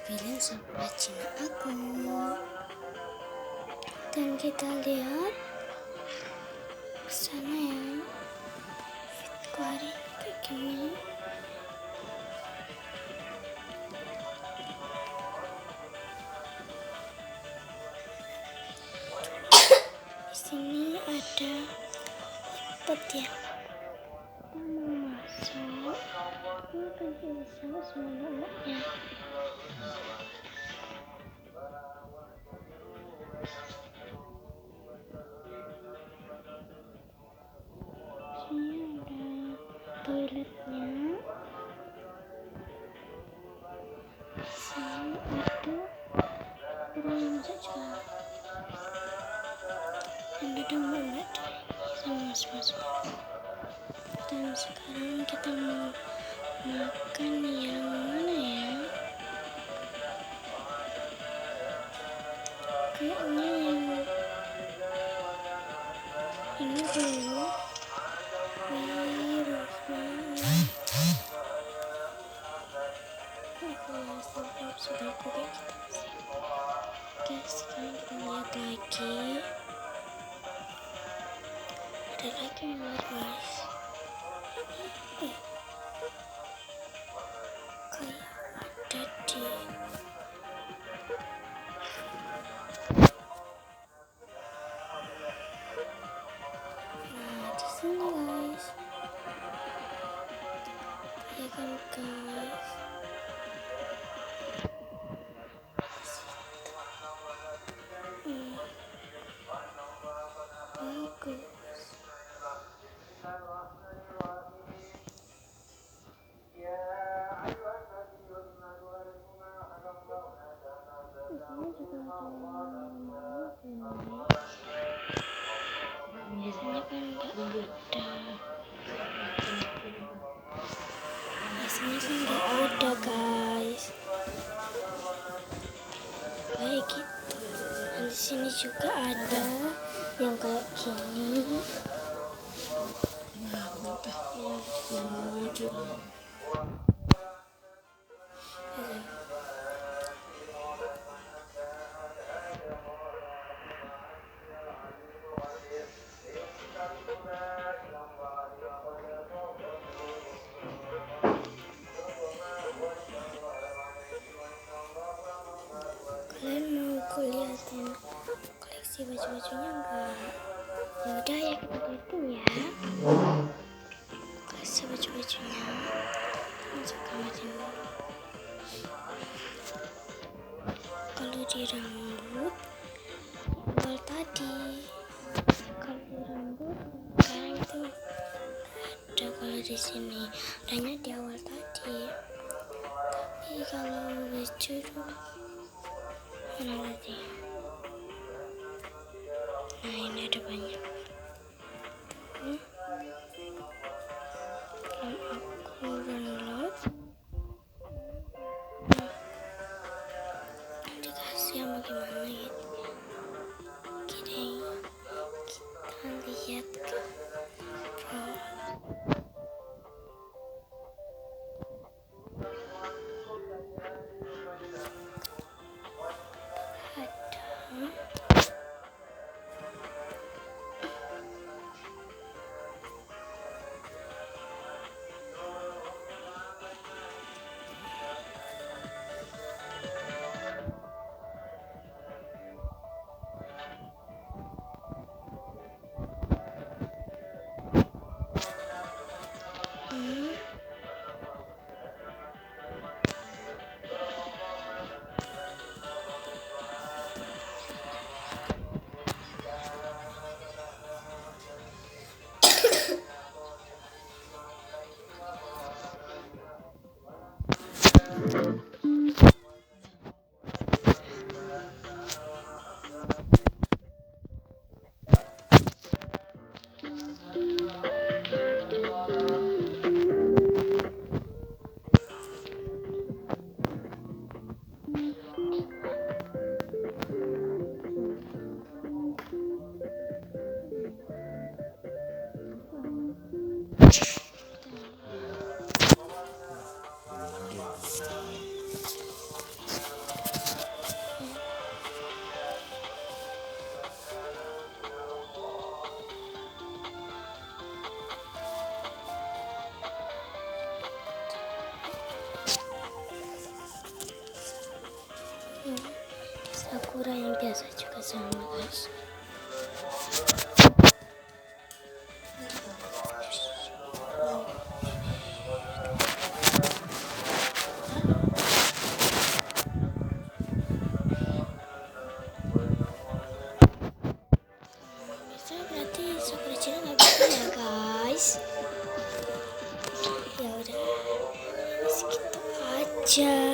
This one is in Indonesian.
Kalian sebelah Cina aku. Dan kita lihat sana ya, fitku hari ini kayak gini. Di sini ada output ya. Kita mau masuk, ini kan bisa semuanya. Sini ada toiletnya. Sini ada ruang saja. Dan ada mbak sama mas-mas. Dan sekarang kita mau makan yang mana ya? Kayaknya yang ini dulu. Sudah aku kayak gitu sih. Oke, sekarang kita lihat lagi. Ada lagi yang luar guys. Kayak ada di di sini guys. Ya kan guys. Bagus. Biasanya kan nggak ada. Biasanya kan nggak ada guys. Kayak gitu. Dan di sini juga ada yang kayak gini. Kalian mau kuliahin koleksi baju-bajunya enggak? Yaudah ya, kita liatin ya koleksi baju-bajunya. Masuk kamar dulu. Kalau di rambut awal tadi, kalau di rambut sekarang itu ada. Kalau di sini adanya di awal tadi, tapi kalau baju itu mana tadi? Nah, ini ada banyak. Kalau aku download, dikasih sama gimana gitu. Oke deh, kita lihat ke pro. sama guys. Bisa berarti Sakura Cina nggak bisa ya guys. Ya udah segitu aja.